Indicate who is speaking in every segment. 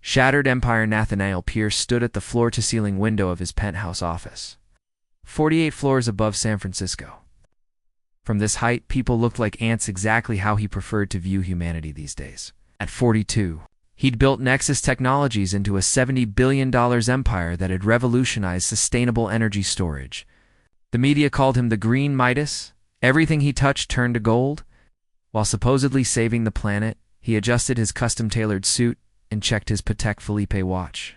Speaker 1: Shattered Empire. Nathaniel Pierce stood at the floor-to-ceiling window of his penthouse office, 48 floors above San Francisco. From this height, people looked like ants, exactly how he preferred to view humanity these days. At 42, he'd built Nexus Technologies into a $70 billion empire that had revolutionized sustainable energy storage. The media called him the Green Midas. Everything he touched turned to gold. While supposedly saving the planet, he adjusted his custom-tailored suit and checked his Patek Philippe watch.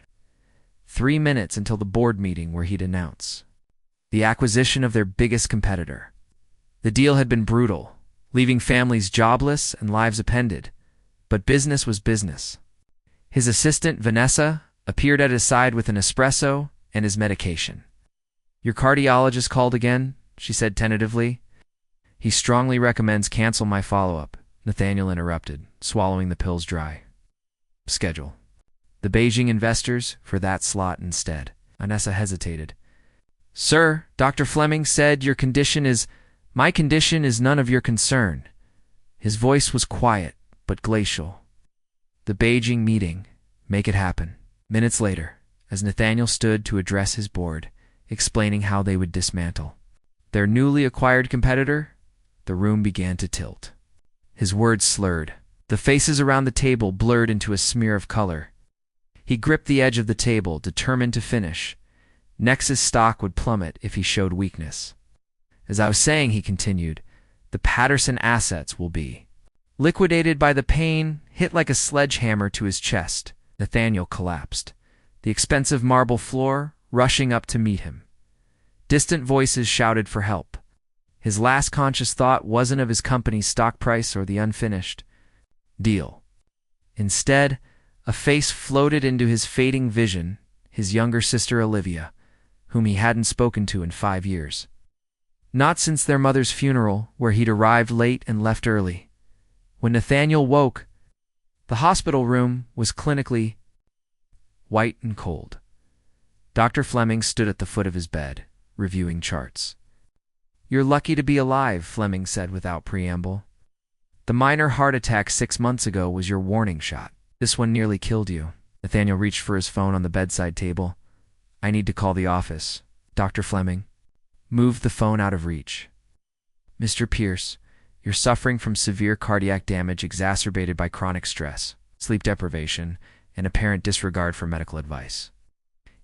Speaker 1: 3 minutes until the board meeting where he'd announce the acquisition of their biggest competitor. The deal had been brutal, leaving families jobless and lives upended, but business was business. His assistant, Vanessa, appeared at his side with an espresso and his medication. "Your cardiologist called again," she said tentatively. "He strongly recommends cancel my follow-up," Nathaniel interrupted, swallowing the pills dry. "Schedule the Beijing investors for that slot instead." Vanessa hesitated. "Sir, Dr. Fleming said your condition is—" "My condition is none of your concern." His voice was quiet, but glacial. "The Beijing meeting. Make it happen." Minutes later, as Nathaniel stood to address his board, explaining how they would dismantle their newly acquired competitor, the room began to tilt. His words slurred. The faces around the table blurred into a smear of color. He gripped the edge of the table, determined to finish. Nexus stock would plummet if he showed weakness. "As I was saying," he continued, "the Patterson assets will be liquidated." By the pain hit like a sledgehammer to his chest, Nathaniel collapsed, the expensive marble floor rushing up to meet him. Distant voices shouted for help. His last conscious thought wasn't of his company's stock price or the unfinished deal. Instead, a face floated into his fading vision, his younger sister Olivia, whom he hadn't spoken to in 5 years. Not since their mother's funeral, where he'd arrived late and left early. When Nathaniel woke, the hospital room was clinically white and cold. Dr. Fleming stood at the foot of his bed, reviewing charts. "You're lucky to be alive," Fleming said without preamble. "The minor heart attack 6 months ago was your warning shot. This one nearly killed you." Nathaniel reached for his phone on the bedside table. "I need to call the office." Dr. Fleming moved the phone out of reach. "Mr. Pierce, you're suffering from severe cardiac damage exacerbated by chronic stress, sleep deprivation, and apparent disregard for medical advice.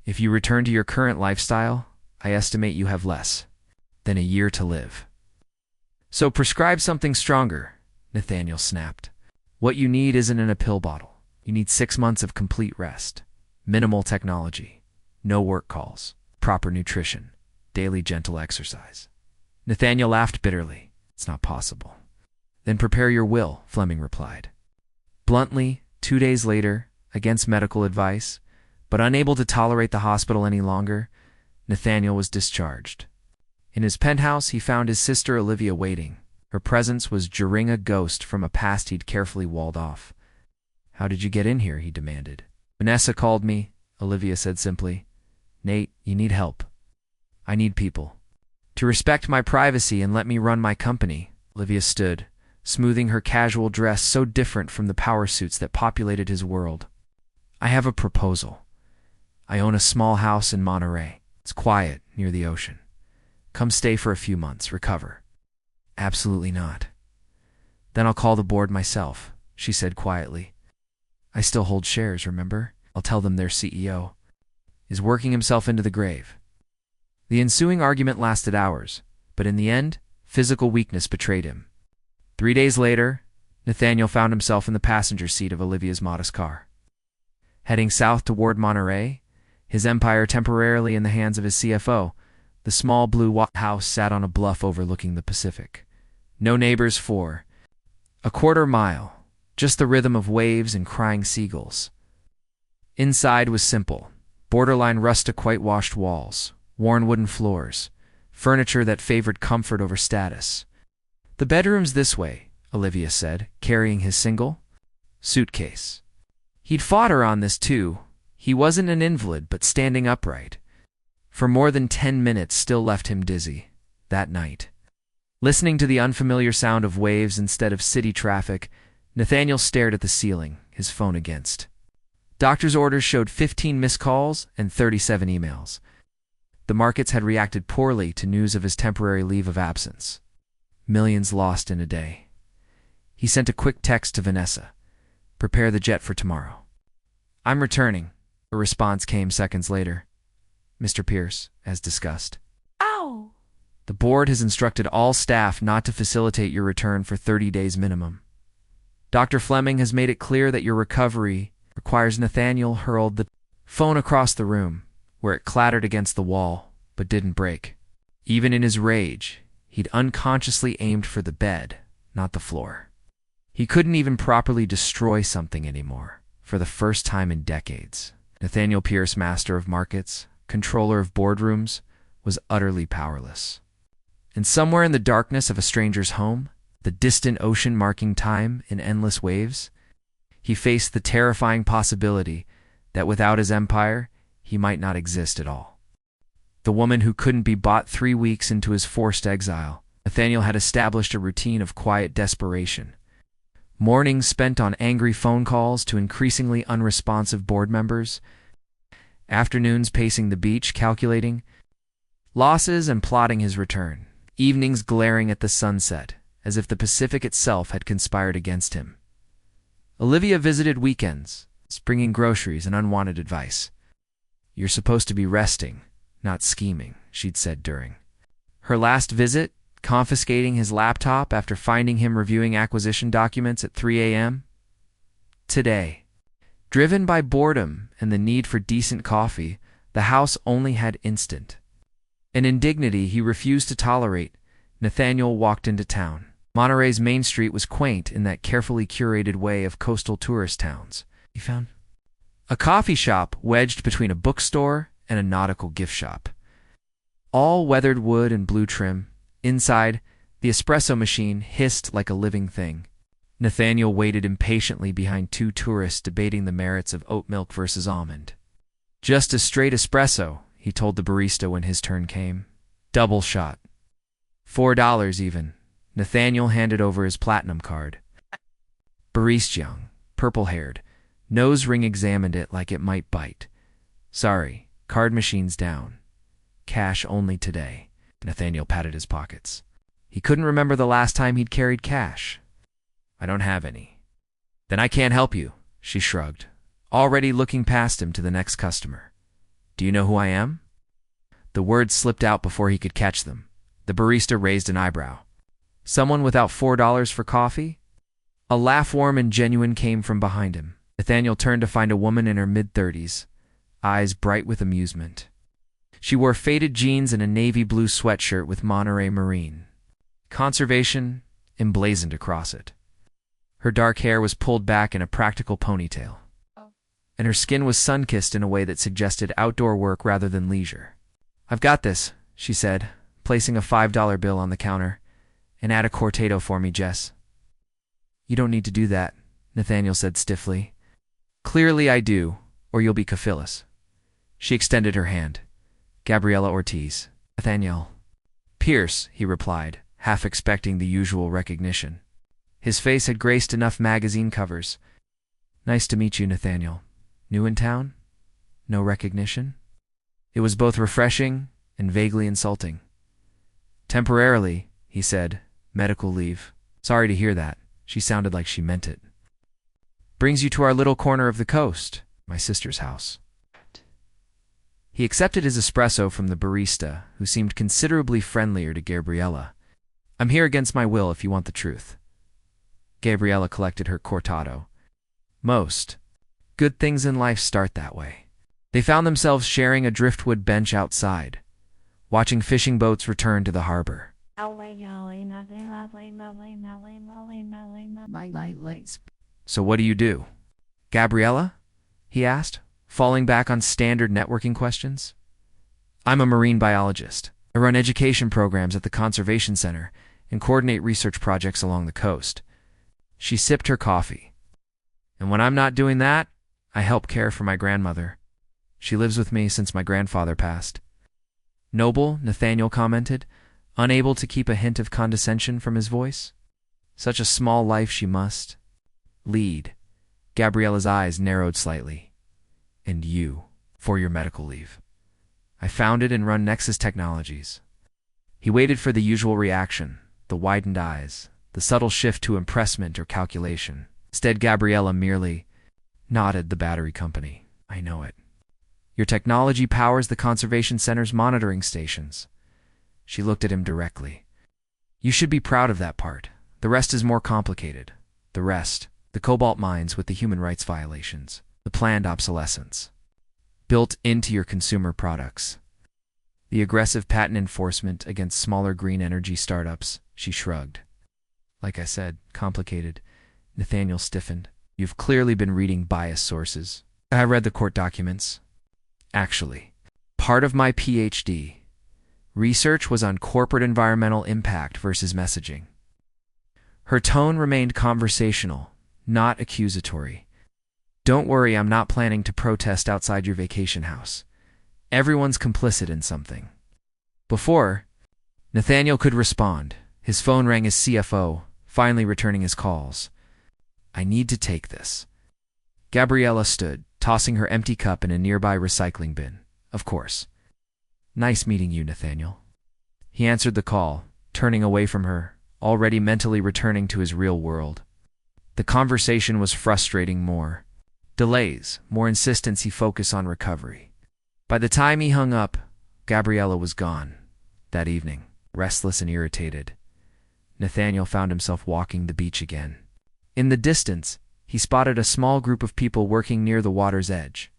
Speaker 1: If you return to your current lifestyle, I estimate you have less than a year to live. So prescribe something stronger," Nathaniel snapped. "What you need isn't in a pill bottle. You need 6 months of complete rest, minimal technology, no work calls, proper nutrition, daily gentle exercise." Nathaniel laughed bitterly. "It's not possible." "Then prepare your will," Fleming replied. Bluntly, 2 days later, against medical advice, but unable to tolerate the hospital any longer, Nathaniel was discharged. In his penthouse, he found his sister Olivia waiting. Her presence was jarring, a ghost from a past he'd carefully walled off. "How did you get in here?" he demanded. "Vanessa called me," Olivia said simply. "Nate, you need help. I need people to respect my privacy and let me run my company." Olivia stood, smoothing her casual dress so different from the power suits that populated his world. "I have a proposal. I own a small house in Monterey. It's quiet, near the ocean. Come stay for a few months, recover." "Absolutely not." "Then I'll call the board myself," she said quietly. "I still hold shares, remember? I'll tell them their CEO is working himself into the grave." The ensuing argument lasted hours, but in the end, physical weakness betrayed him. 3 days later, Nathaniel found himself in the passenger seat of Olivia's modest car. Heading south toward Monterey, his empire temporarily in the hands of his CFO, the small blue house sat on a bluff overlooking the Pacific. No neighbors for a quarter mile, just the rhythm of waves and crying seagulls. Inside was simple, borderline rustic whitewashed walls, worn wooden floors, furniture that favored comfort over status. "The bedroom's this way," Olivia said, carrying his single suitcase. He'd fought her on this too. He wasn't an invalid, but standing upright for more than 10 minutes still left him dizzy. That night, listening to the unfamiliar sound of waves instead of city traffic, Nathaniel stared at the ceiling, his phone against Doctor's orders showed 15 missed calls and 37 emails. The markets had reacted poorly to news of his temporary leave of absence. Millions lost in a day. He sent a quick text to Vanessa. "Prepare the jet for tomorrow." "I'm returning." A response came seconds later. "Mr. Pierce, as discussed.
Speaker 2: Ow!
Speaker 1: The board has instructed all staff not to facilitate your return for 30 days minimum. Dr. Fleming has made it clear that your recovery requires." Nathaniel hurled the phone across the room, where it clattered against the wall, but didn't break. Even in his rage, he'd unconsciously aimed for the bed, not the floor. He couldn't even properly destroy something anymore, for the first time in decades. Nathaniel Pierce, master of markets, controller of boardrooms, was utterly powerless. And somewhere in the darkness of a stranger's home, the distant ocean marking time in endless waves, he faced the terrifying possibility that without his empire, he might not exist at all. The woman who couldn't be bought 3 weeks into his forced exile, Nathaniel had established a routine of quiet desperation. Mornings spent on angry phone calls to increasingly unresponsive board members, afternoons pacing the beach calculating losses and plotting his return, evenings glaring at the sunset as if the Pacific itself had conspired against him. Olivia visited weekends, bringing groceries and unwanted advice. "You're supposed to be resting, not scheming," she'd said during her last visit, confiscating his laptop after finding him reviewing acquisition documents at 3 a.m. Today, driven by boredom and the need for decent coffee, the house only had instant. An indignity he refused to tolerate, Nathaniel walked into town. Monterey's Main Street was quaint in that carefully curated way of coastal tourist towns. He found a coffee shop wedged between a bookstore and a nautical gift shop. All weathered wood and blue trim. Inside, the espresso machine hissed like a living thing. Nathaniel waited impatiently behind 2 tourists debating the merits of oat milk versus almond. "Just a straight espresso," he told the barista when his turn came. "Double shot. $4 even." Nathaniel handed over his platinum card. Barista, young, purple-haired, nose ring, examined it like it might bite. "Sorry, card machine's down. Cash only today." Nathaniel patted his pockets. He couldn't remember the last time he'd carried cash. "I don't have any." "Then I can't help you," she shrugged, already looking past him to the next customer. "Do you know who I am?" The words slipped out before he could catch them. The barista raised an eyebrow. "Someone without $4 for coffee?" A laugh, warm and genuine, came from behind him. Nathaniel turned to find a woman in her mid-30s, eyes bright with amusement. She wore faded jeans and a navy blue sweatshirt with Monterey Marine Conservation emblazoned across it. Her dark hair was pulled back in a practical ponytail, and her skin was sun-kissed in a way that suggested outdoor work rather than leisure. "I've got this," she said, placing a $5 bill on the counter. "And add a cortado for me, Jess." "You don't need to do that," Nathaniel said stiffly. "Clearly I do, or you'll be Caphilus." She extended her hand. "Gabriella Ortiz." "Nathaniel Pierce," he replied, half expecting the usual recognition. His face had graced enough magazine covers. "Nice to meet you, Nathaniel. New in town? No recognition?" It was both refreshing and vaguely insulting. "Temporarily," he said. "Medical leave." "Sorry to hear that." She sounded like she meant it. "Brings you to our little corner of the coast, my sister's house." He accepted his espresso from the barista, who seemed considerably friendlier to Gabriella. "I'm here against my will if you want the truth." Gabriella collected her cortado. Most good things in life start that way. They found themselves sharing a driftwood bench outside, watching fishing boats return to the harbor. "So what do you do?" "Gabriella?" he asked, falling back on standard networking questions. "I'm a marine biologist. I run education programs at the Conservation Center and coordinate research projects along the coast." She sipped her coffee. "And when I'm not doing that, I help care for my grandmother. She lives with me since my grandfather passed." "Noble," Nathaniel commented, unable to keep a hint of condescension from his voice. "Such a small life she must lead." Gabriella's eyes narrowed slightly. And you, for your medical leave. I founded and run Nexus Technologies. He waited for the usual reaction, the widened eyes, the subtle shift to impressment or calculation. Instead, Gabriella merely nodded. The battery company. I know it. Your technology powers the Conservation Center's monitoring stations. She looked at him directly. You should be proud of that part. The rest is more complicated. The rest, the cobalt mines with the human rights violations, the planned obsolescence, built into your consumer products, the aggressive patent enforcement against smaller green energy startups. She shrugged. Like I said, complicated. Nathaniel stiffened. You've clearly been reading biased sources. I read the court documents. Actually, part of my PhD research was on corporate environmental impact versus messaging. Her tone remained conversational, not accusatory. Don't worry, I'm not planning to protest outside your vacation house. Everyone's complicit in something. Before Nathaniel could respond, his phone rang as CFO, finally returning his calls. I need to take this. Gabriella stood, tossing her empty cup in a nearby recycling bin. Of course. Nice meeting you, Nathaniel. He answered the call, turning away from her, already mentally returning to his real world. The conversation was frustrating. More delays, more insistence he focus on recovery. By the time he hung up, Gabriella was gone. That evening, restless and irritated, Nathaniel found himself walking the beach again. In the distance, he spotted a small group of people working near the water's edge.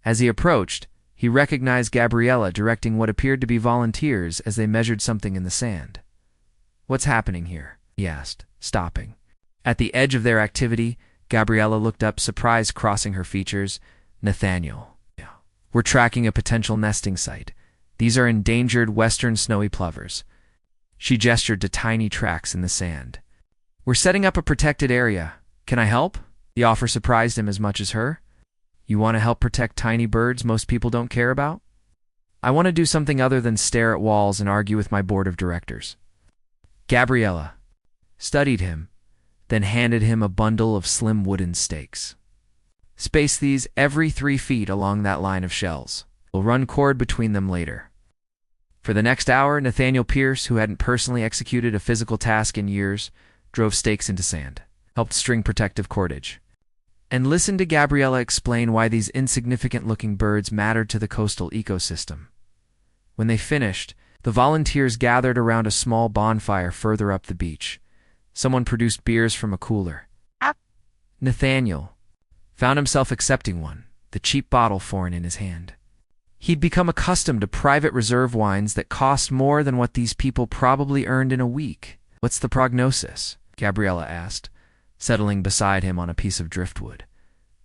Speaker 1: As he approached, he recognized Gabriella directing what appeared to be volunteers as they measured something in the sand. What's happening here? He asked, stopping. At the edge of their activity, Gabriella looked up, surprise crossing her features. Nathaniel. We're tracking a potential nesting site. These are endangered western snowy plovers. She gestured to tiny tracks in the sand. We're setting up a protected area. Can I help? The offer surprised him as much as her. You want to help protect tiny birds most people don't care about? I want to do something other than stare at walls and argue with my board of directors. Gabriella studied him, then handed him a bundle of slim wooden stakes. Space these every 3 feet along that line of shells. We'll run cord between them later. For the next hour, Nathaniel Pierce, who hadn't personally executed a physical task in years, drove stakes into sand, helped string protective cordage, and listened to Gabriella explain why these insignificant-looking birds mattered to the coastal ecosystem. When they finished, the volunteers gathered around a small bonfire further up the beach. Someone produced beers from a cooler. Nathaniel found himself accepting one, the cheap bottle foreign in his hand. He'd become accustomed to private reserve wines that cost more than what these people probably earned in a week. What's the prognosis? Gabriella asked, settling beside him on a piece of driftwood.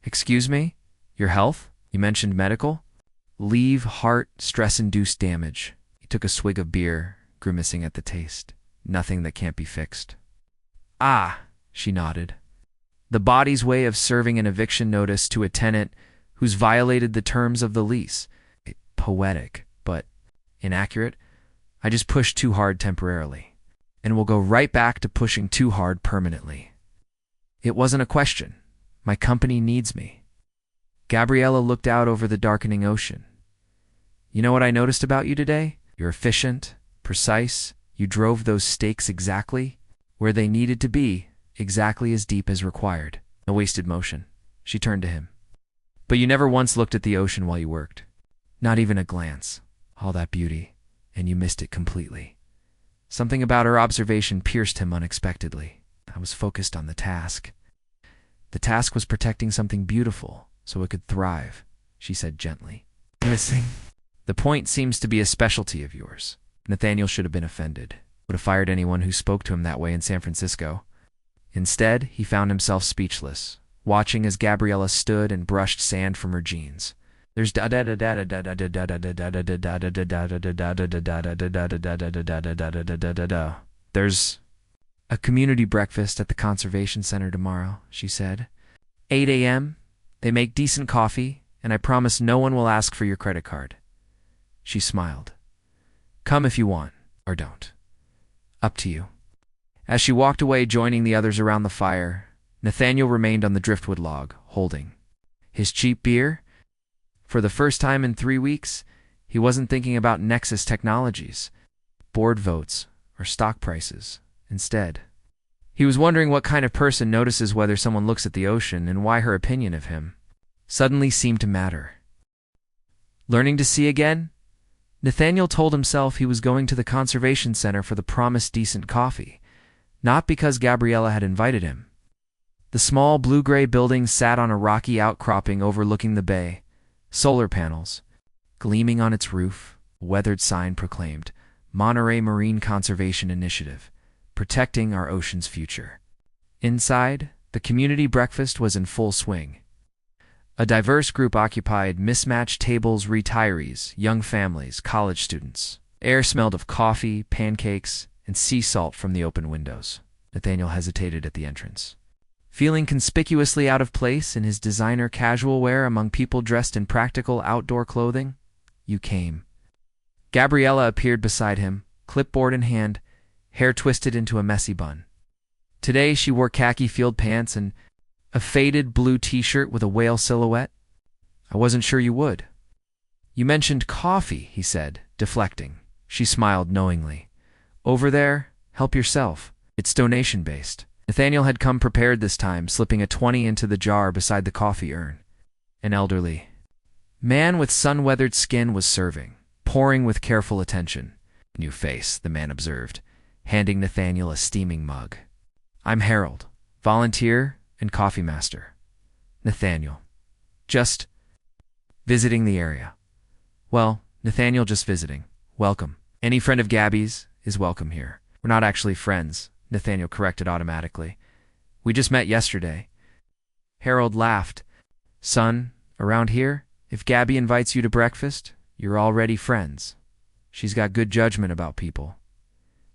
Speaker 1: Excuse me? Your health? You mentioned medical? Leave, heart, stress-induced damage. He took a swig of beer, grimacing at the taste. Nothing that can't be fixed. Ah, she nodded. The body's way of serving an eviction notice to a tenant who's violated the terms of the lease. Poetic, but inaccurate. I just pushed too hard temporarily, and we'll go right back to pushing too hard permanently. It wasn't a question. My company needs me. Gabriella looked out over the darkening ocean. You know what I noticed about you today? You're efficient, precise. You drove those stakes exactly where they needed to be, exactly as deep as required. No wasted motion. She turned to him. But you never once looked at the ocean while you worked. Not even a glance. All that beauty, and you missed it completely. Something about her observation pierced him unexpectedly. I was focused on the task. The task was protecting something beautiful, so it could thrive, she said gently. Missing. The point seems to be a specialty of yours. Nathaniel should have been offended. Would have fired anyone who spoke to him that way in San Francisco. Instead, he found himself speechless, watching as Gabriella stood and brushed sand from her jeans. There's a community breakfast at the Conservation Center tomorrow, she said. 8 a.m. They make decent coffee, and I promise no one will ask for your credit card. She smiled. Come if you want, or don't. Up to you. As she walked away, joining the others around the fire, Nathaniel remained on the driftwood log, holding his cheap beer For the first time in 3 weeks, he wasn't thinking about Nexus technologies, board votes, or stock prices. Instead, he was wondering what kind of person notices whether someone looks at the ocean and why her opinion of him suddenly seemed to matter. Learning to see again? Nathaniel told himself he was going to the conservation center for the promised decent coffee, not because Gabriella had invited him. The small blue-gray building sat on a rocky outcropping overlooking the bay. Solar panels gleaming on its roof, a weathered sign proclaimed, Monterey Marine Conservation Initiative, protecting our ocean's future. Inside, the community breakfast was in full swing. A diverse group occupied mismatched tables: retirees, young families, college students. Air smelled of coffee, pancakes, and sea salt from the open windows. Nathaniel hesitated at the entrance. Feeling conspicuously out of place in his designer casual wear among people dressed in practical outdoor clothing, you came. Gabriella appeared beside him, clipboard in hand, hair twisted into a messy bun. Today she wore khaki field pants and a faded blue t-shirt with a whale silhouette. I wasn't sure you would. You mentioned coffee, he said, deflecting. She smiled knowingly. Over there, help yourself. It's donation-based. Nathaniel had come prepared this time, slipping a 20 into the jar beside the coffee urn. An elderly man with sun-weathered skin was serving, pouring with careful attention. New face, the man observed, handing Nathaniel a steaming mug. I'm Harold, volunteer and coffee master. Nathaniel. Just visiting the area. Well, Nathaniel, just visiting. Welcome. Any friend of Gabby's is welcome here. We're not actually friends, Nathaniel corrected automatically. We just met yesterday. Harold laughed. Son, around here, if Gabby invites you to breakfast, you're already friends. She's got good judgment about people.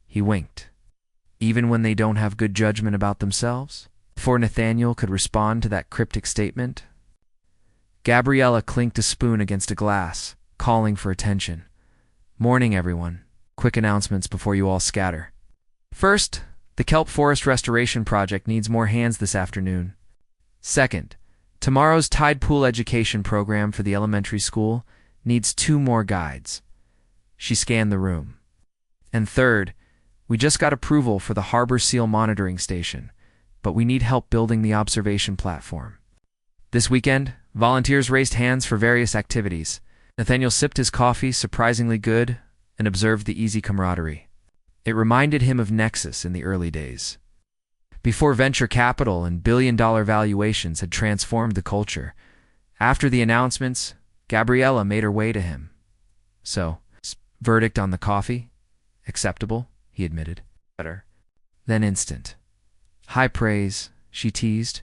Speaker 1: He winked. Even when they don't have good judgment about themselves? Before Nathaniel could respond to that cryptic statement, Gabriella clinked a spoon against a glass, calling for attention. Morning, everyone. Quick announcements before you all scatter. First, the kelp forest restoration project needs more hands this afternoon. Second, tomorrow's tide pool education program for the elementary school needs 2 more guides. She scanned the room. And third, we just got approval for the harbor seal monitoring station, but we need help building the observation platform. This weekend, volunteers raised hands for various activities. Nathaniel sipped his coffee, surprisingly good, and observed the easy camaraderie. It reminded him of Nexus in the early days, before venture capital and billion-dollar valuations had transformed the culture. After the announcements, Gabriella made her way to him. So, verdict on the coffee? Acceptable, he admitted. Better. Then instant. High praise, she teased.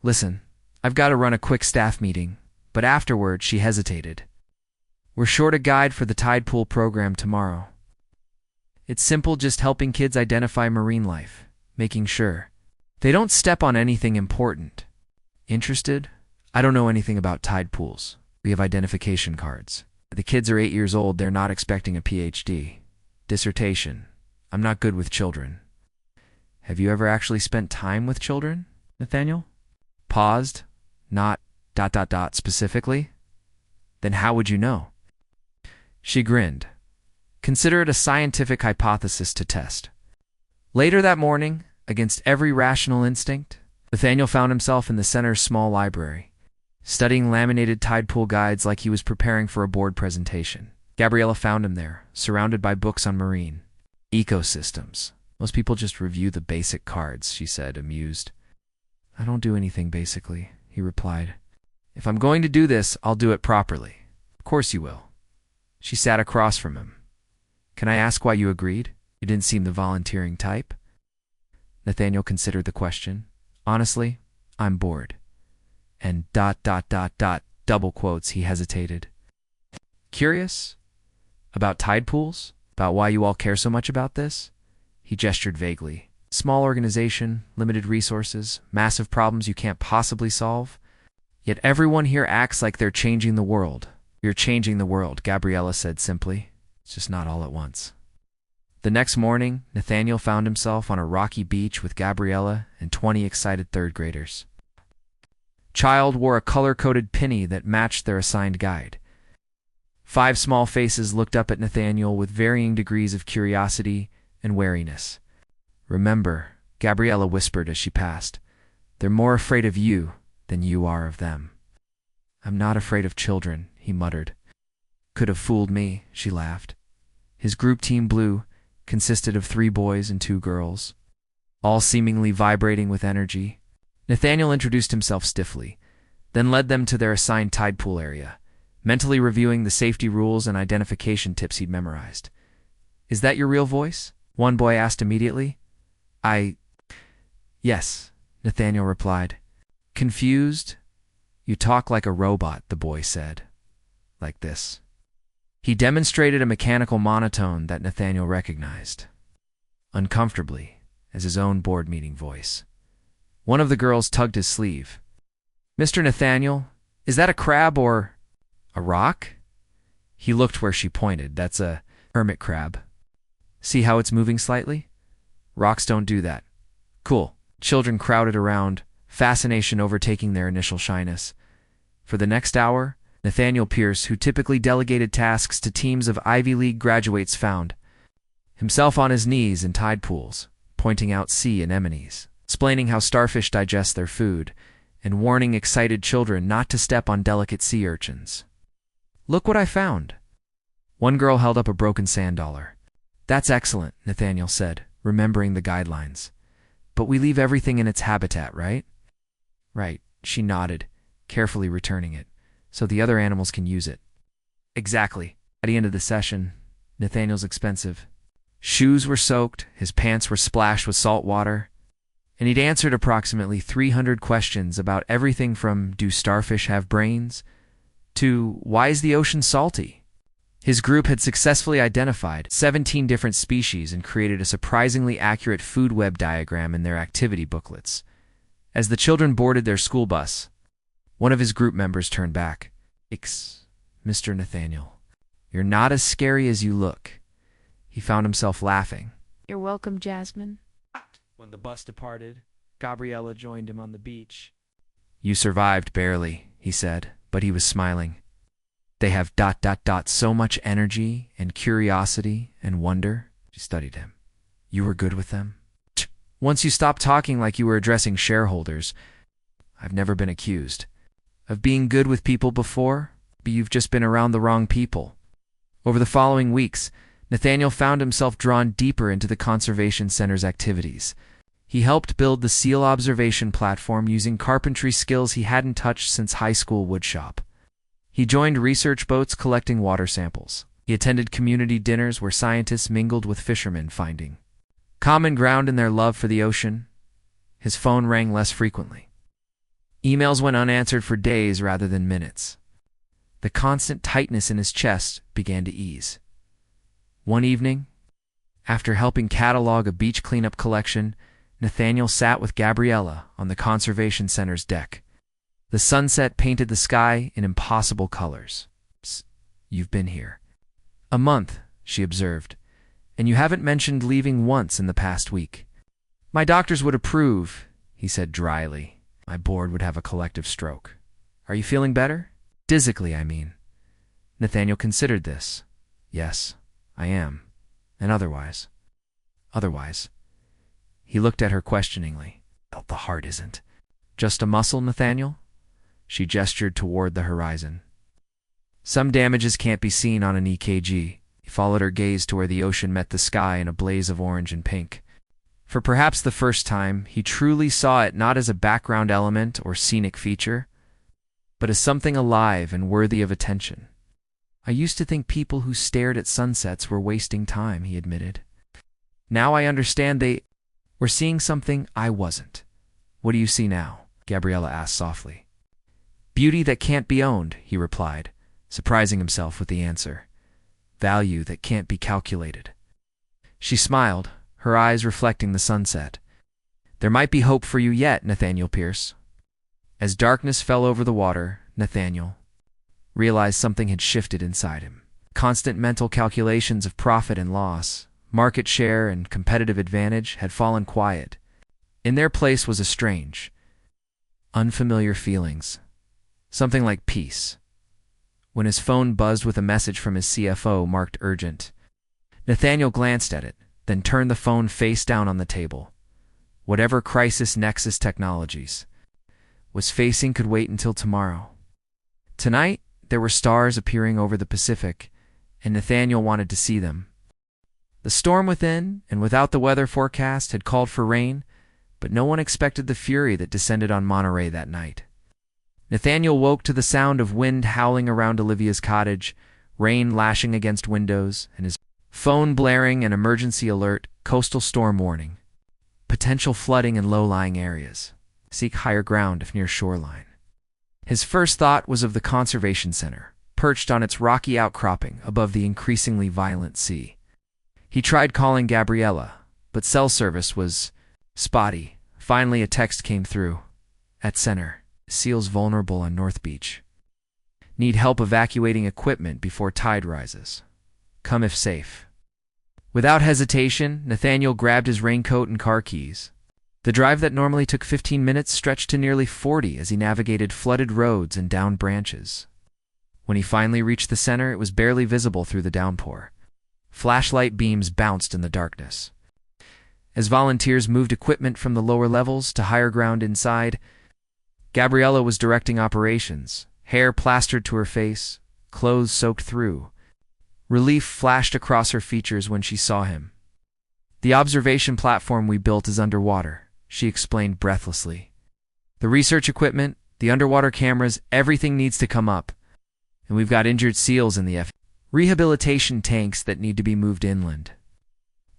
Speaker 1: Listen, I've got to run a quick staff meeting, but afterward she hesitated. We're short a guide for the tide pool program tomorrow. It's simple, just helping kids identify marine life, making sure they don't step on anything important. Interested? I don't know anything about tide pools. We have identification cards. The kids are 8 years old, they're not expecting a PhD. Dissertation. I'm not good with children. Have you ever actually spent time with children, Nathaniel? Paused. Not ... specifically? Then how would you know? She grinned. Consider it a scientific hypothesis to test. Later that morning, against every rational instinct, Nathaniel found himself in the center's small library, studying laminated tide pool guides like he was preparing for a board presentation. Gabriella found him there, surrounded by books on marine ecosystems. Most people just review the basic cards, she said, amused. I don't do anything basically, he replied. If I'm going to do this, I'll do it properly. Of course you will. She sat across from him. Can I ask why you agreed? You didn't seem the volunteering type. Nathaniel considered the question. Honestly, I'm bored. And ... double quotes, he hesitated. Curious? About tide pools? About why you all care so much about this? He gestured vaguely. Small organization, limited resources, massive problems you can't possibly solve. Yet everyone here acts like they're changing the world. You're changing the world, Gabriella said simply. It's just not all at once. The next morning, Nathaniel found himself on a rocky beach with Gabriella and 20 excited third graders. child wore a color-coded penny that matched their assigned guide. 5 small faces looked up at Nathaniel with varying degrees of curiosity and wariness. "Remember," Gabriella whispered as she passed, "they're more afraid of you than you are of them." "I'm not afraid of children," he muttered. "Could have fooled me," she laughed. His group Team Blue consisted of 3 boys and 2 girls, all seemingly vibrating with energy. Nathaniel introduced himself stiffly, then led them to their assigned tide pool area, mentally reviewing the safety rules and identification tips he'd memorized. "Is that your real voice?" one boy asked immediately. Yes," Nathaniel replied. Confused? "You talk like a robot," the boy said. "Like this." He demonstrated a mechanical monotone that Nathaniel recognized, uncomfortably, as his own board meeting voice. One of the girls tugged his sleeve. "Mr. Nathaniel, is that a crab or a rock?" He looked where she pointed. "That's a hermit crab. See how it's moving slightly? Rocks don't do that." "Cool." Children crowded around, fascination overtaking their initial shyness. For the next hour, Nathaniel Pierce, who typically delegated tasks to teams of Ivy League graduates, found himself on his knees in tide pools, pointing out sea anemones, explaining how starfish digest their food, and warning excited children not to step on delicate sea urchins. "Look what I found." One girl held up a broken sand dollar. "That's excellent," Nathaniel said, remembering the guidelines. "But we leave everything in its habitat, right?" "Right," she nodded, carefully returning it, "so the other animals can use it." "Exactly." At the end of the session, Nathaniel's expensive shoes were soaked, his pants were splashed with salt water, and he'd answered approximately 300 questions about everything from "Do starfish have brains?" to "Why is the ocean salty?" His group had successfully identified 17 different species and created a surprisingly accurate food web diagram in their activity booklets. As the children boarded their school bus, one of his group members turned back. Mr. Nathaniel, you're not as scary as you look." He found himself laughing.
Speaker 2: "You're welcome, Jasmine."
Speaker 1: When the bus departed, Gabriella joined him on the beach. "You survived barely," he said, but he was smiling. "They have ... so much energy and curiosity and wonder." She studied him. "You were good with them?" "Once you stopped talking like you were addressing shareholders." "I've never been accused of being good with people before, but you've just been around the wrong people." Over the following weeks, Nathaniel found himself drawn deeper into the Conservation Center's activities. He helped build the seal observation platform using carpentry skills he hadn't touched since high school woodshop. He joined research boats collecting water samples. He attended community dinners where scientists mingled with fishermen, finding common ground in their love for the ocean. His phone rang less frequently. Emails went unanswered for days rather than minutes. The constant tightness in his chest began to ease. One evening, after helping catalog a beach cleanup collection, Nathaniel sat with Gabriella on the Conservation Center's deck. The sunset painted the sky in impossible colors. "You've been here." "A month," she observed, "and you haven't mentioned leaving once in the past week." "My doctors would approve," he said dryly. "My board would have a collective stroke." "Are you feeling better? Physically, I mean." Nathaniel considered this. "Yes, I am. And otherwise?" "Otherwise." He looked at her questioningly. "The heart isn't just a muscle, Nathaniel?" She gestured toward the horizon. "Some damages can't be seen on an EKG." He followed her gaze to where the ocean met the sky in a blaze of orange and pink. For perhaps the first time, he truly saw it not as a background element or scenic feature, but as something alive and worthy of attention. "I used to think people who stared at sunsets were wasting time," he admitted. "Now I understand they were seeing something I wasn't." "What do you see now?" Gabriella asked softly. "Beauty that can't be owned," he replied, surprising himself with the answer. "Value that can't be calculated." She smiled, her eyes reflecting the sunset. "There might be hope for you yet, Nathaniel Pierce." As darkness fell over the water, Nathaniel realized something had shifted inside him. Constant mental calculations of profit and loss, market share and competitive advantage had fallen quiet. In their place was a strange, Unfamiliar feelings. Something like peace. When his phone buzzed with a message from his CFO marked urgent, Nathaniel glanced at it, then turned the phone face down on the table. Whatever crisis Nexus Technologies was facing could wait until tomorrow. Tonight, there were stars appearing over the Pacific, and Nathaniel wanted to see them. The storm within and without the weather forecast had called for rain, but no one expected the fury that descended on Monterey that night. Nathaniel woke to the sound of wind howling around Olivia's cottage, rain lashing against windows, and his phone blaring an emergency alert, coastal storm warning. Potential flooding in low-lying areas. Seek higher ground if near shoreline. His first thought was of the conservation center, perched on its rocky outcropping above the increasingly violent sea. He tried calling Gabriella, but cell service was spotty. Finally, a text came through. At center, SEALs vulnerable on North Beach. Need help evacuating equipment before tide rises. Come if safe. Without hesitation, Nathaniel grabbed his raincoat and car keys. The drive that normally took 15 minutes stretched to nearly 40 as he navigated flooded roads and downed branches. When he finally reached the center, it was barely visible through the downpour. Flashlight beams bounced in the darkness. As volunteers moved equipment from the lower levels to higher ground inside, Gabriella was directing operations, hair plastered to her face, clothes soaked through. Relief flashed across her features when she saw him. The observation platform we built is underwater, she explained breathlessly. The research equipment, the underwater cameras, everything needs to come up. And we've got injured SEALs in the rehabilitation tanks that need to be moved inland.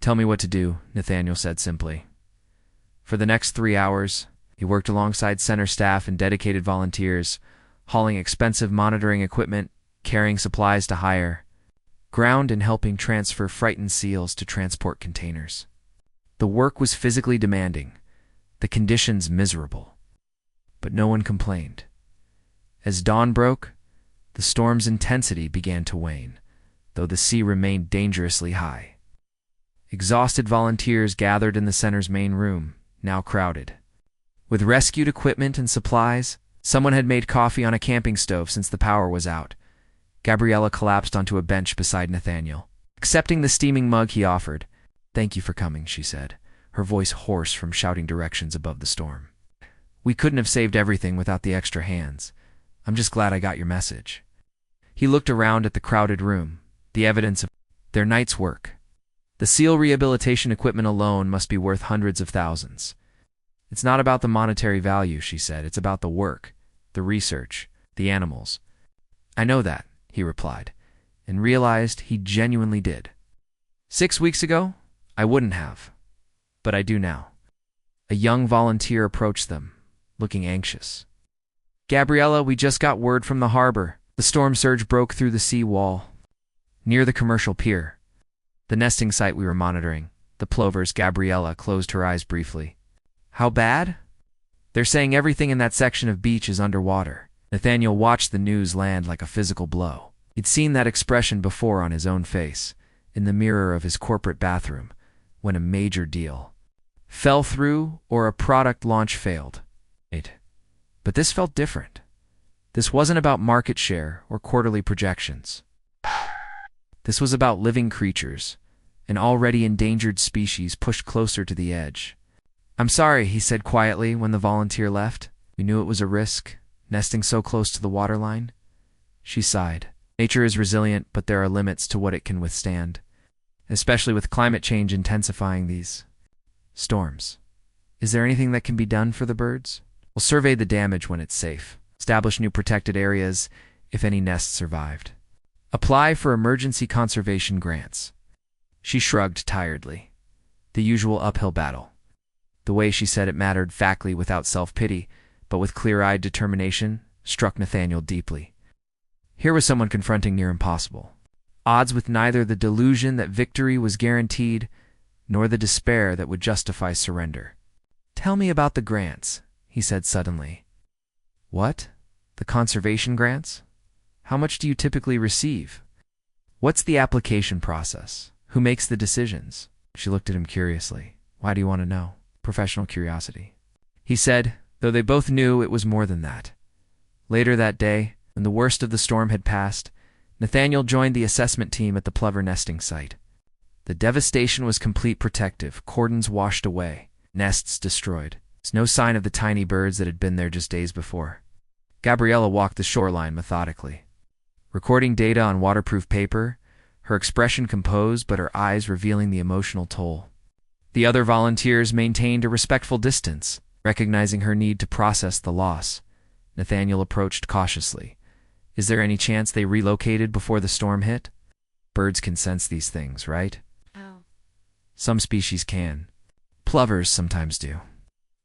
Speaker 1: Tell me what to do, Nathaniel said simply. For the next 3 hours, he worked alongside center staff and dedicated volunteers, hauling expensive monitoring equipment, carrying supplies to higher ground, and helping transfer frightened SEALs to transport containers. The work was physically demanding, the conditions miserable. But no one complained. As dawn broke, the storm's intensity began to wane, though the sea remained dangerously high. Exhausted volunteers gathered in the center's main room, now crowded. With rescued equipment and supplies, someone had made coffee on a camping stove since the power was out. Gabriella collapsed onto a bench beside Nathaniel. Accepting the steaming mug he offered, "Thank you for coming," she said, her voice hoarse from shouting directions above the storm. "We couldn't have saved everything without the extra hands. I'm just glad I got your message." He looked around at the crowded room, the evidence of their night's work. The SEAL rehabilitation equipment alone must be worth hundreds of thousands. "It's not about the monetary value," she said. "It's about the work, the research, the animals." "I know that," he replied, and realized he genuinely did. 6 weeks ago, I wouldn't have, but I do now. A young volunteer approached them, looking anxious. "Gabriella, we just got word from the harbor. The storm surge broke through the sea wall. Near the commercial pier. The nesting site we were monitoring. The plovers." Gabriella closed her eyes briefly. "How bad?" "They're saying everything in that section of beach is underwater." Nathaniel watched the news land like a physical blow. He'd seen that expression before on his own face, in the mirror of his corporate bathroom, when a major deal fell through or a product launch failed. But this felt different. This wasn't about market share or quarterly projections. This was about living creatures, an already endangered species pushed closer to the edge. "I'm sorry," he said quietly when the volunteer left. "We knew it was a risk, nesting so close to the waterline." She sighed. "Nature is resilient, but there are limits to what it can withstand, especially with climate change intensifying these storms. Is there anything that can be done for the birds? We'll survey the damage when it's safe. Establish new protected areas if any nests survived. Apply for emergency conservation grants." She shrugged tiredly. The usual uphill battle. The way she said it mattered factly without self-pity, but with clear-eyed determination, struck Nathaniel deeply. Here was someone confronting near impossible. Odds with neither the delusion that victory was guaranteed, nor the despair that would justify surrender. "Tell me about the grants," he said suddenly. "What? The conservation grants? How much do you typically receive? What's the application process? Who makes the decisions?" She looked at him curiously. "Why do you want to know?" "Professional curiosity." He said, though they both knew it was more than that. Later that day, when the worst of the storm had passed, Nathaniel joined the assessment team at the plover nesting site. The devastation was complete. Protective cordons washed away, nests destroyed. There's no sign of the tiny birds that had been there just days before. Gabriella walked the shoreline methodically, recording data on waterproof paper, her expression composed but her eyes revealing the emotional toll. The other volunteers maintained a respectful distance, recognizing her need to process the loss. Nathaniel approached cautiously. Is there any chance they relocated before the storm hit? Birds can sense these things, right?
Speaker 2: Oh.
Speaker 1: Some species can. Plovers sometimes do.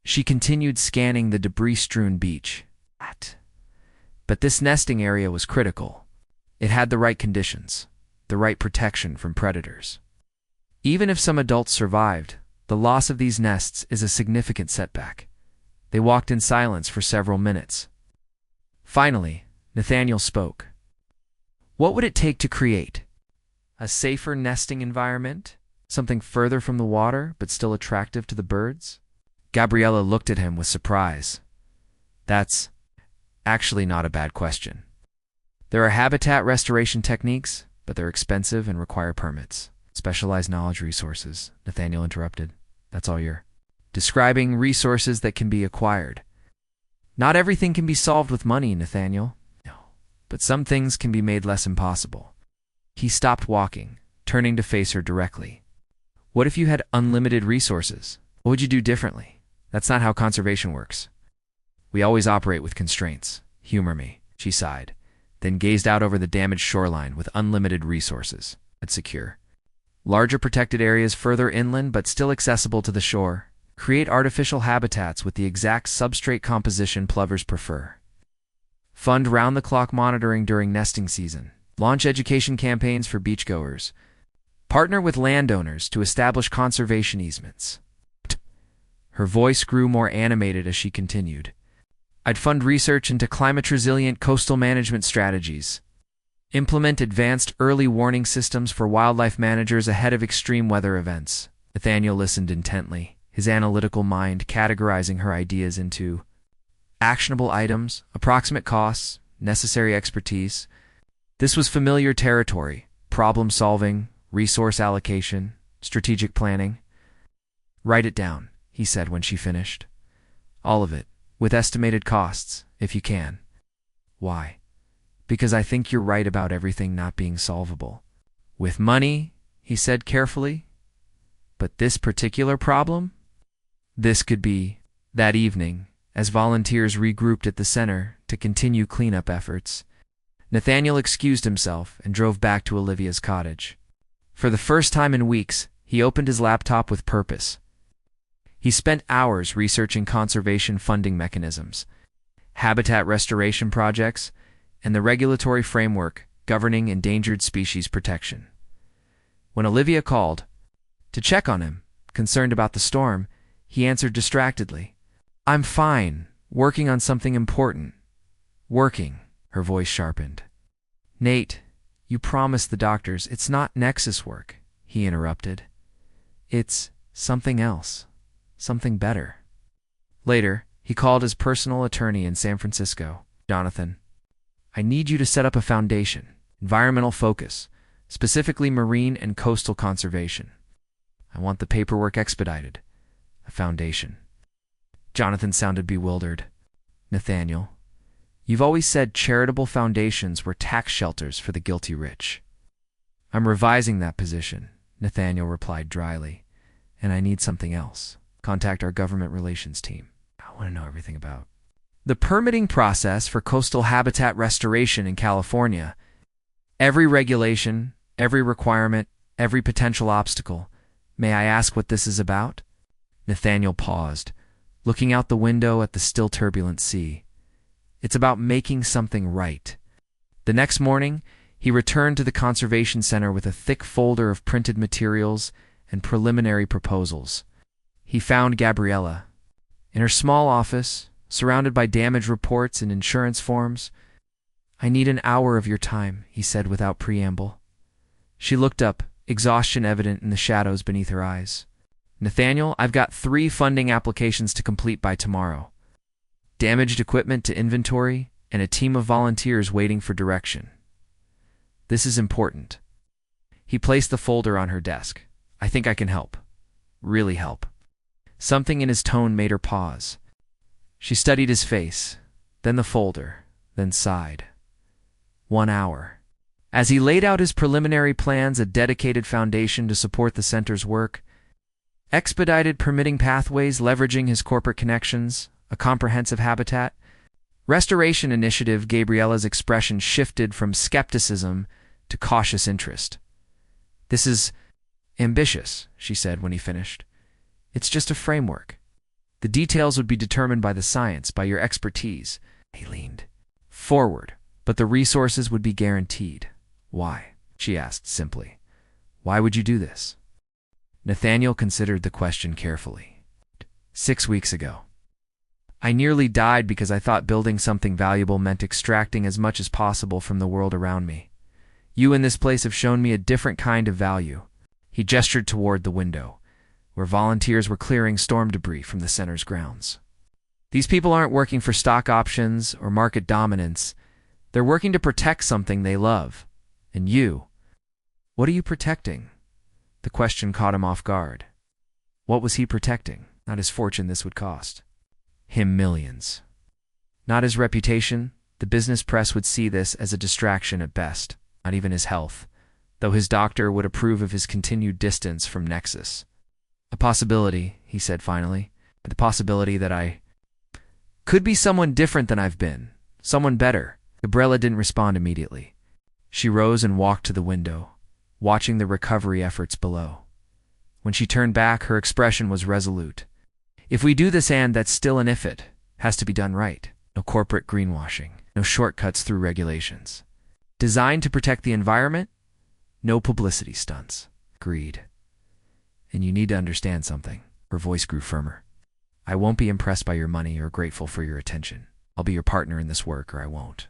Speaker 1: She continued scanning the debris-strewn beach. But this nesting area was critical. It had the right conditions, the right protection from predators. Even if some adults survived, the loss of these nests is a significant setback. They walked in silence for several minutes. Finally, Nathaniel spoke. What would it take to create a safer nesting environment? Something further from the water, but still attractive to the birds? Gabriella looked at him with surprise. That's actually not a bad question. There are habitat restoration techniques, but they're expensive and require permits. Specialized knowledge resources, Nathaniel interrupted. That's all you're describing resources that can be acquired. Not everything can be solved with money, Nathaniel. No. But some things can be made less impossible. He stopped walking, turning to face her directly. What if you had unlimited resources? What would you do differently? That's not how conservation works. We always operate with constraints. Humor me, she sighed, then gazed out over the damaged shoreline with unlimited resources. That's secure. Larger protected areas further inland but still accessible to the shore. Create artificial habitats with the exact substrate composition plovers prefer. Fund round-the-clock monitoring during nesting season. Launch education campaigns for beachgoers. Partner with landowners to establish conservation easements. Her voice grew more animated as she continued. I'd fund research into climate-resilient coastal management strategies. Implement advanced early warning systems for wildlife managers ahead of extreme weather events. Nathaniel listened intently, his analytical mind categorizing her ideas into actionable items, approximate costs, necessary expertise. This was familiar territory: problem-solving, resource allocation, strategic planning. Write it down, he said when she finished. All of it, with estimated costs, if you can. Why? Because I think you're right about everything not being solvable. With money, he said carefully. But this particular problem? This could be. That evening, as volunteers regrouped at the center to continue cleanup efforts, Nathaniel excused himself and drove back to Olivia's cottage. For the first time in weeks, he opened his laptop with purpose. He spent hours researching conservation funding mechanisms, habitat restoration projects, and the regulatory framework governing endangered species protection. When Olivia called to check on him, concerned about the storm, he answered distractedly. I'm fine, working on something important. Working, her voice sharpened. Nate, you promised the doctors it's not Nexus work, he interrupted. It's something else, something better. Later, he called his personal attorney in San Francisco, Jonathan. I need you to set up a foundation, environmental focus, specifically marine and coastal conservation. I want the paperwork expedited. A foundation. Jonathan sounded bewildered. Nathaniel, you've always said charitable foundations were tax shelters for the guilty rich. I'm revising that position, Nathaniel replied dryly, and I need something else. Contact our government relations team. I want to know everything about the permitting process for coastal habitat restoration in California. Every regulation, every requirement, every potential obstacle. May I ask what this is about? Nathaniel paused, looking out the window at the still turbulent sea. It's about making something right. The next morning, he returned to the Conservation Center with a thick folder of printed materials and preliminary proposals. He found Gabriella in her small office, surrounded by damage reports and insurance forms. I need an hour of your time, he said without preamble. She looked up, exhaustion evident in the shadows beneath her eyes. Nathaniel, I've got 3 funding applications to complete by tomorrow. damaged equipment to inventory, and a team of volunteers waiting for direction. This is important. He placed the folder on her desk. I think I can help. Really help. Something in his tone made her pause. She studied his face, then the folder, then sighed. 1 hour. As he laid out his preliminary plans, a dedicated foundation to support the center's work, expedited permitting pathways leveraging his corporate connections, a comprehensive habitat, restoration initiative, Gabriella's expression shifted from skepticism to cautious interest. This is ambitious, she said when he finished. It's just a framework. The details would be determined by the science, by your expertise. He leaned forward, but the resources would be guaranteed. Why? She asked simply. Why would you do this? Nathaniel considered the question carefully. 6 weeks ago. I nearly died because I thought building something valuable meant extracting as much as possible from the world around me. You in this place have shown me a different kind of value. He gestured toward the window, where volunteers were clearing storm debris from the center's grounds. These people aren't working for stock options or market dominance. They're working to protect something they love. And you, what are you protecting? The question caught him off guard. What was he protecting? Not his fortune this would cost him millions. Not his reputation. The business press would see this as a distraction at best. Not even his health, though his doctor would approve of his continued distance from Nexus. A possibility, he said finally, but the possibility that I could be someone different than I've been, someone better. Gabriella didn't respond immediately. She rose and walked to the window, watching the recovery efforts below. When she turned back, her expression was resolute. If we do this, and that's still an if it, has to be done right. No corporate greenwashing, no shortcuts through regulations. Designed to protect the environment, no publicity stunts. Agreed. And you need to understand something. Her voice grew firmer. I won't be impressed by your money or grateful for your attention. I'll be your partner in this work, or I won't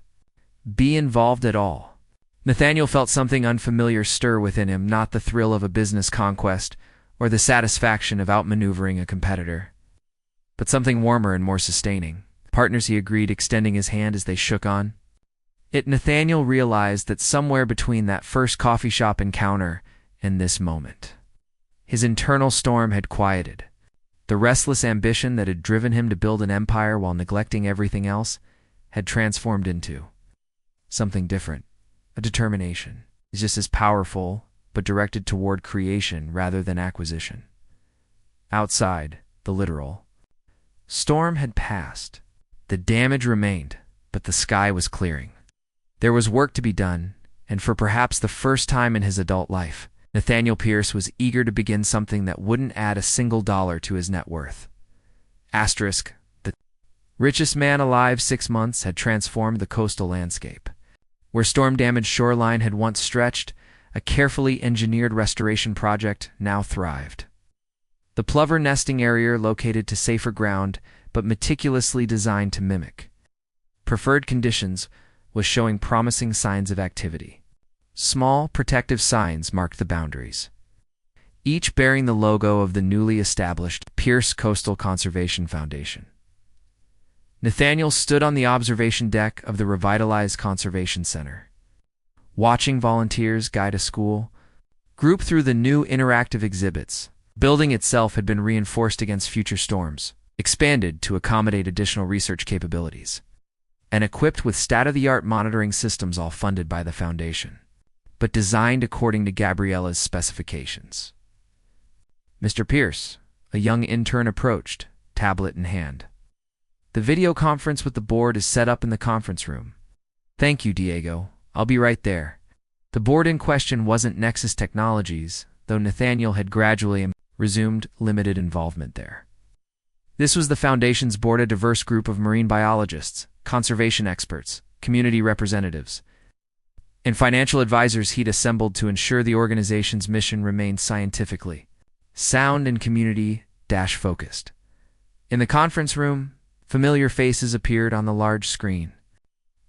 Speaker 1: be involved at all. Nathaniel felt something unfamiliar stir within him, not the thrill of a business conquest or the satisfaction of outmaneuvering a competitor, but something warmer and more sustaining. Partners, he agreed, extending his hand as they shook on. Nathaniel realized that somewhere between that first coffee shop encounter and this moment, his internal storm had quieted. The restless ambition that had driven him to build an empire while neglecting everything else had transformed into something different. A determination is just as powerful, but directed toward creation rather than acquisition. Outside, the literal storm had passed. The damage remained, but the sky was clearing. There was work to be done, and for perhaps the first time in his adult life, Nathaniel Pierce was eager to begin something that wouldn't add a single dollar to his net worth. Asterisk, the richest man alive 6 months had transformed the coastal landscape. Where storm-damaged shoreline had once stretched, a carefully engineered restoration project now thrived. The plover nesting area located to safer ground, but meticulously designed to mimic preferred conditions, was showing promising signs of activity. Small, protective signs marked the boundaries, each bearing the logo of the newly established Pierce Coastal Conservation Foundation. Nathaniel stood on the observation deck of the revitalized Conservation Center, watching volunteers guide a school group through the new interactive exhibits. Building itself had been reinforced against future storms, expanded to accommodate additional research capabilities, and equipped with state-of-the-art monitoring systems, all funded by the foundation, but designed according to Gabriella's specifications. Mr. Pierce, a young intern approached, tablet in hand. The video conference with the board is set up in the conference room. Thank you, Diego. I'll be right there. The board in question wasn't Nexus Technologies, though Nathaniel had gradually resumed limited involvement there. This was the Foundation's board, a diverse group of marine biologists, conservation experts, community representatives, and financial advisors he'd assembled to ensure the organization's mission remained scientifically sound and community-focused. In the conference room, familiar faces appeared on the large screen.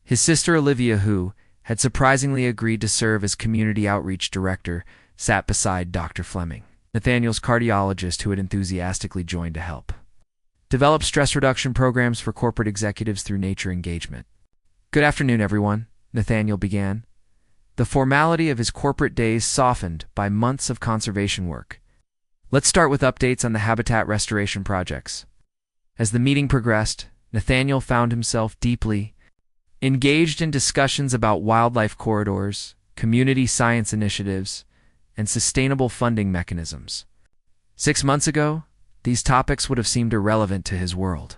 Speaker 1: His sister Olivia, who had surprisingly agreed to serve as community outreach director, sat beside Dr. Fleming, Nathaniel's cardiologist, who had enthusiastically joined to help. Develop stress reduction programs for corporate executives through nature engagement. Good afternoon, everyone, Nathaniel began. The formality of his corporate days softened by months of conservation work. Let's start with updates on the habitat restoration projects. As the meeting progressed, Nathaniel found himself deeply engaged in discussions about wildlife corridors, community science initiatives, and sustainable funding mechanisms. 6 months ago, these topics would have seemed irrelevant to his world.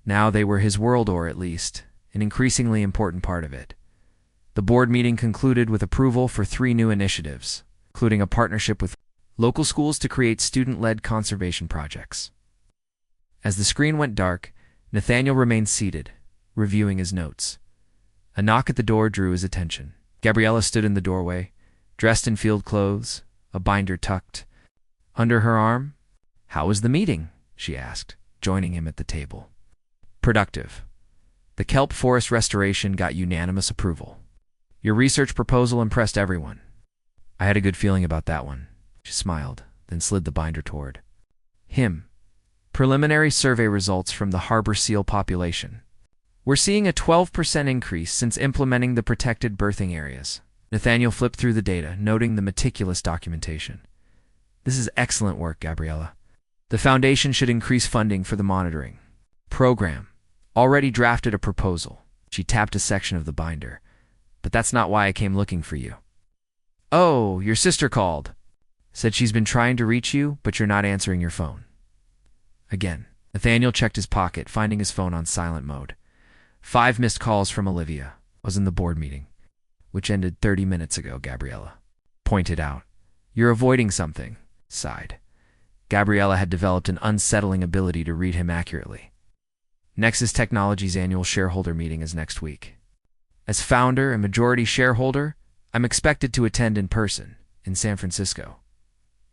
Speaker 1: Now they were his world, or at least an increasingly important part of it. The board meeting concluded with approval for 3 new initiatives, including a partnership with local schools to create student-led conservation projects. As the screen went dark, Nathaniel remained seated, reviewing his notes. A knock at the door drew his attention. Gabriella stood in the doorway, dressed in field clothes, a binder tucked under her arm. "How was the meeting?" she asked, joining him at the table. "Productive. The kelp forest restoration got unanimous approval. Your research proposal impressed everyone." "I had a good feeling about that one." She smiled, then slid the binder toward him. "Preliminary survey results from the harbor seal population. We're seeing a 12% increase since implementing the protected birthing areas." Nathaniel flipped through the data, noting the meticulous documentation. "This is excellent work, Gabriella. The foundation should increase funding for the monitoring program. Already drafted a proposal." She tapped a section of the binder. "But that's not why I came looking for you." "Oh, your sister called. Said she's been trying to reach you, but you're not answering your phone." Again, Nathaniel checked his pocket, finding his phone on silent mode. 5 missed calls from Olivia. Was in the board meeting, which ended 30 minutes ago, Gabriella pointed out. "You're avoiding something," sighed. Gabriella had developed an unsettling ability to read him accurately. "Nexus Technologies' annual shareholder meeting is next week. As founder and majority shareholder, I'm expected to attend in person, in San Francisco."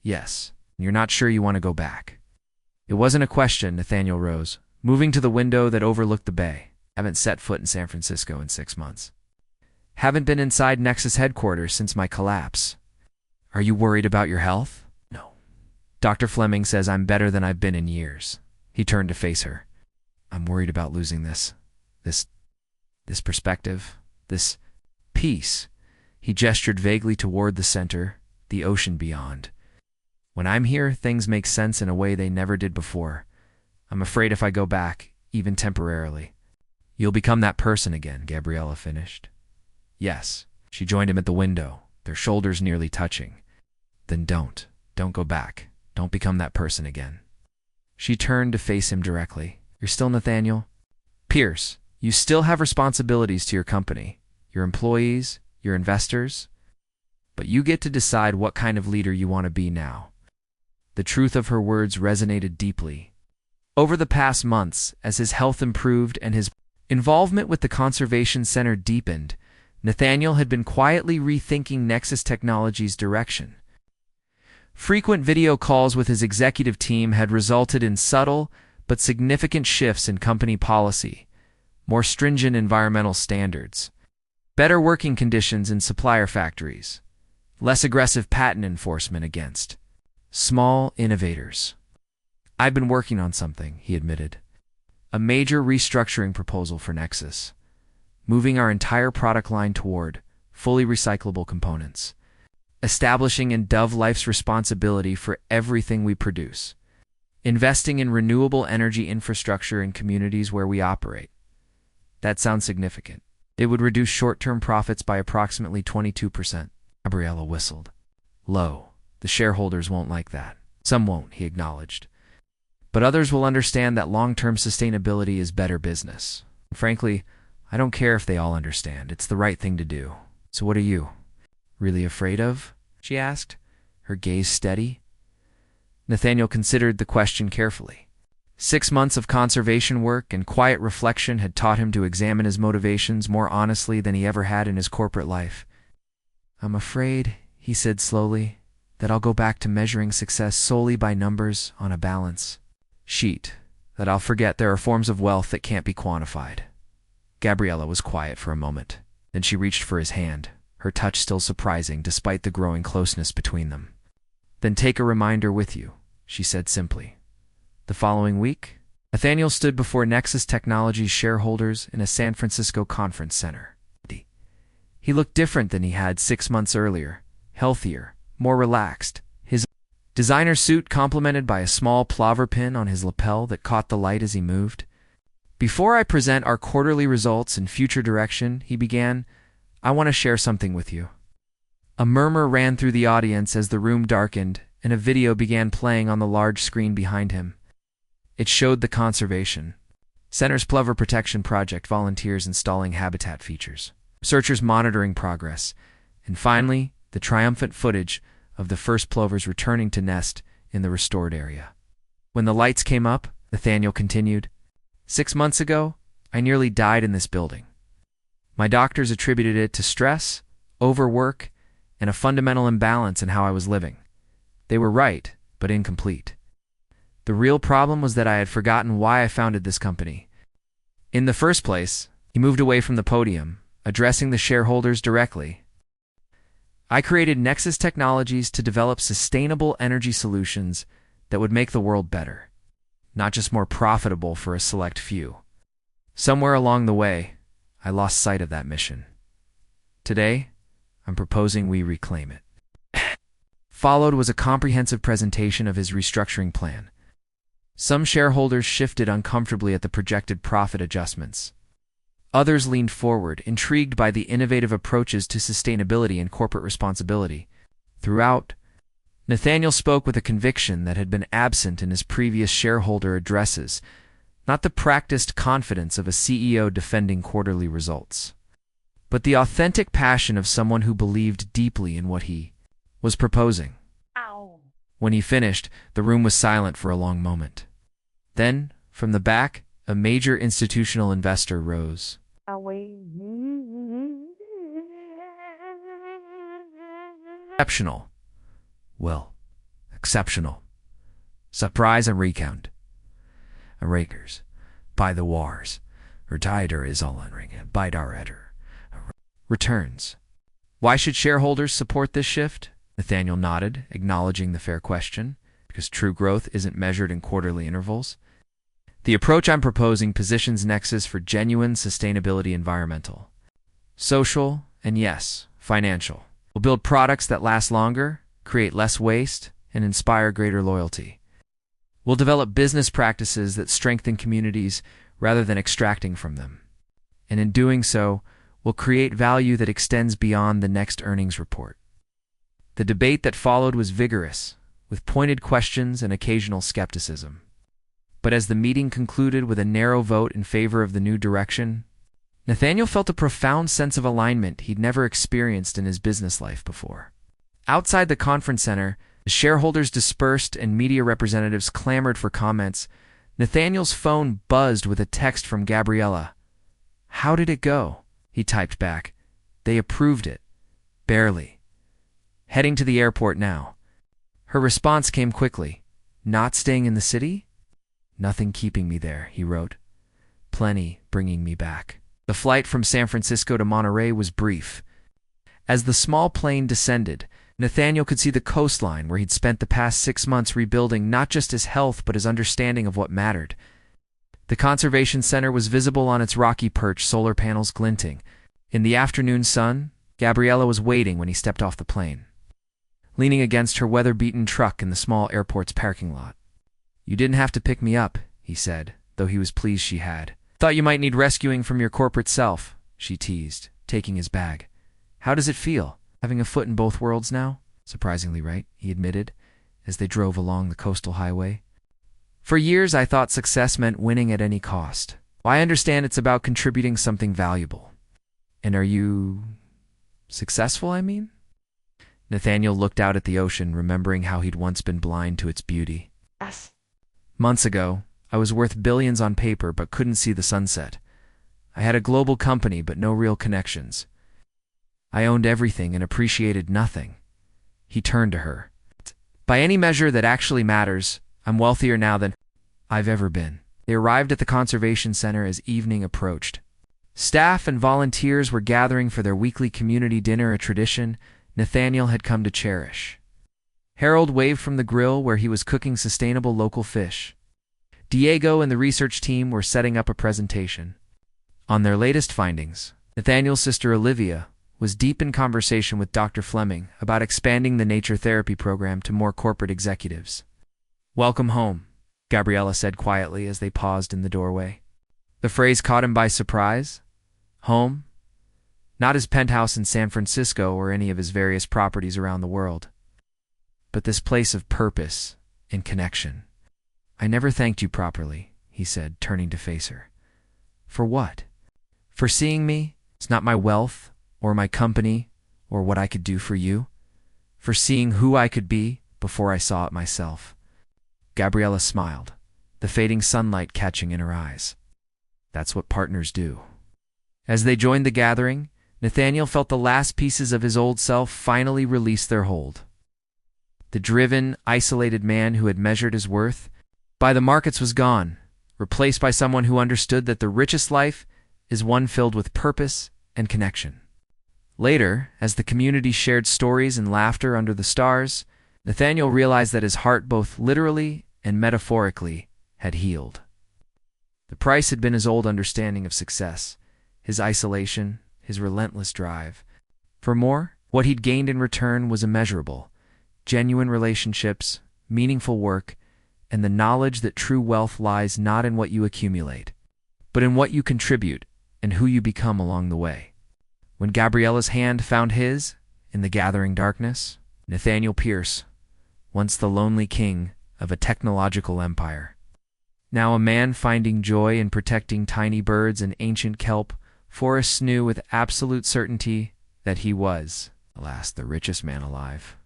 Speaker 1: "Yes, you're not sure you want to go back." It wasn't a question. Nathaniel rose, moving to the window that overlooked the bay. "Haven't set foot in San Francisco in 6 months. Haven't been inside Nexus headquarters since my collapse." "Are you worried about your health?" "No. Dr. Fleming says I'm better than I've been in years." He turned to face her. "I'm worried about losing this perspective, this peace." He gestured vaguely toward the center, the ocean beyond. "When I'm here, things make sense in a way they never did before. I'm afraid if I go back, even temporarily." "You'll become that person again," Gabriella finished. "Yes." She joined him at the window, their shoulders nearly touching. "Then don't go back. Don't become that person again." She turned to face him directly. "You're still Nathaniel Pierce. You still have responsibilities to your company, your employees, your investors. But you get to decide what kind of leader you want to be now." The truth of her words resonated deeply. Over the past months, as his health improved and his involvement with the Conservation Center deepened, Nathaniel had been quietly rethinking Nexus Technologies' direction. Frequent video calls with his executive team had resulted in subtle but significant shifts in company policy, more stringent environmental standards, better working conditions in supplier factories, less aggressive patent enforcement against small innovators. "I've been working on something," he admitted. "A major restructuring proposal for Nexus, moving our entire product line toward fully recyclable components, establishing in Dove Life's responsibility for everything we produce, investing in renewable energy infrastructure in communities where we operate." "That sounds significant. It would reduce short-term profits by approximately 22%. Gabriella whistled. "Low. The shareholders won't like that." "Some won't," he acknowledged. "But others will understand that long-term sustainability is better business. Frankly, I don't care if they all understand. It's the right thing to do." "So what are you really afraid of?" she asked, her gaze steady. Nathaniel considered the question carefully. 6 months of conservation work and quiet reflection had taught him to examine his motivations more honestly than he ever had in his corporate life. "I'm afraid," he said slowly, "that I'll go back to measuring success solely by numbers on a balance sheet, that I'll forget there are forms of wealth that can't be quantified." Gabriella was quiet for a moment. Then she reached for his hand, her touch still surprising despite the growing closeness between them. "Then take a reminder with you," she said simply. "The following week, Nathaniel stood before Nexus Technologies shareholders in a San Francisco conference center. He looked different than he had 6 months earlier, healthier, more relaxed. His designer suit complemented by a small plover pin on his lapel that caught the light as he moved. Before I present our quarterly results and future direction, he began, I want to share something with you. A murmur ran through the audience as the room darkened and a video began playing on the large screen behind him. It showed the conservation center's plover protection project, volunteers installing habitat features, researchers monitoring progress, and finally, the triumphant footage of the first plovers returning to nest in the restored area. When the lights came up, Nathaniel continued, 6 months ago, I nearly died in this building. My doctors attributed it to stress, overwork, and a fundamental imbalance in how I was living. They were right, but incomplete. The real problem was that I had forgotten why I founded this company. In the first place, he moved away from the podium, addressing the shareholders directly. I created Nexus Technologies to develop sustainable energy solutions that would make the world better, not just more profitable for a select few. Somewhere along the way, I lost sight of that mission. Today, I'm proposing we reclaim it. Followed was a comprehensive presentation of his restructuring plan. Some shareholders shifted uncomfortably at the projected profit adjustments. Others leaned forward, intrigued by the innovative approaches to sustainability and corporate responsibility. Throughout, Nathaniel spoke with a conviction that had been absent in his previous shareholder addresses, not the practiced confidence of a CEO defending quarterly results, but the authentic passion of someone who believed deeply in what he was proposing.
Speaker 2: Ow.
Speaker 1: When he finished, the room was silent for a long moment. Then, from the back, a major institutional investor rose. Exceptional. Well, exceptional. Surprise and recount. Rakers. By the wars. Retider is all unring. Bide our editor. Returns. Why should shareholders support this shift? Nathaniel nodded, acknowledging the fair question, because true growth isn't measured in quarterly intervals. The approach I'm proposing positions Nexus for genuine sustainability, environmental, social, and yes, financial. We'll build products that last longer, create less waste, and inspire greater loyalty. We'll develop business practices that strengthen communities rather than extracting from them. And in doing so, we'll create value that extends beyond the next earnings report. The debate that followed was vigorous, with pointed questions and occasional skepticism. But as the meeting concluded with a narrow vote in favor of the new direction, Nathaniel felt a profound sense of alignment he'd never experienced in his business life before. Outside the conference center, the shareholders dispersed and media representatives clamored for comments. Nathaniel's phone buzzed with a text from Gabriella. How did it go? He typed back. They approved it. Barely. Heading to the airport now. Her response came quickly. Not staying in the city? Nothing keeping me there, he wrote. Plenty bringing me back. The flight from San Francisco to Monterey was brief. As the small plane descended, Nathaniel could see the coastline where he'd spent the past 6 months rebuilding not just his health but his understanding of what mattered. The conservation center was visible on its rocky perch, solar panels glinting. In the afternoon sun, Gabriella was waiting when he stepped off the plane, leaning against her weather-beaten truck in the small airport's parking lot. You didn't have to pick me up, he said, though he was pleased she had. Thought you might need rescuing from your corporate self, she teased, taking his bag. How does it feel, having a foot in both worlds now? Surprisingly right, he admitted, as they drove along the coastal highway. For years I thought success meant winning at any cost. Well, I understand it's about contributing something valuable. And are you successful, I mean? Nathaniel looked out at the ocean, remembering how he'd once been blind to its beauty.
Speaker 2: Yes.
Speaker 1: Months ago, I was worth billions on paper but couldn't see the sunset. I had a global company but no real connections. I owned everything and appreciated nothing. He turned to her. By any measure that actually matters, I'm wealthier now than I've ever been. They arrived at the conservation center as evening approached. Staff and volunteers were gathering for their weekly community dinner, a tradition Nathaniel had come to cherish. Harold waved from the grill where he was cooking sustainable local fish. Diego and the research team were setting up a presentation. On their latest findings, Nathaniel's sister Olivia was deep in conversation with Dr. Fleming about expanding the nature therapy program to more corporate executives. "Welcome home," Gabriella said quietly as they paused in the doorway. The phrase caught him by surprise. Home? Not his penthouse in San Francisco or any of his various properties around the world, but this place of purpose and connection. "I never thanked you properly," he said, turning to face her. "For what?" "For seeing me. It's not my wealth or my company or what I could do for you. For seeing who I could be before I saw it myself." Gabriella smiled, the fading sunlight catching in her eyes. That's what partners do. As they joined the gathering, Nathaniel felt the last pieces of his old self finally release their hold. The driven, isolated man who had measured his worth by the markets was gone, replaced by someone who understood that the richest life is one filled with purpose and connection. Later, as the community shared stories and laughter under the stars, Nathaniel realized that his heart both literally and metaphorically had healed. The price had been his old understanding of success, his isolation, his relentless drive. For more, what he'd gained in return was immeasurable: genuine relationships, meaningful work, and the knowledge that true wealth lies not in what you accumulate, but in what you contribute and who you become along the way. When Gabriella's hand found his, in the gathering darkness, Nathaniel Pierce, once the lonely king of a technological empire, now a man finding joy in protecting tiny birds and ancient kelp forests, knew with absolute certainty that he was, alas, the richest man alive.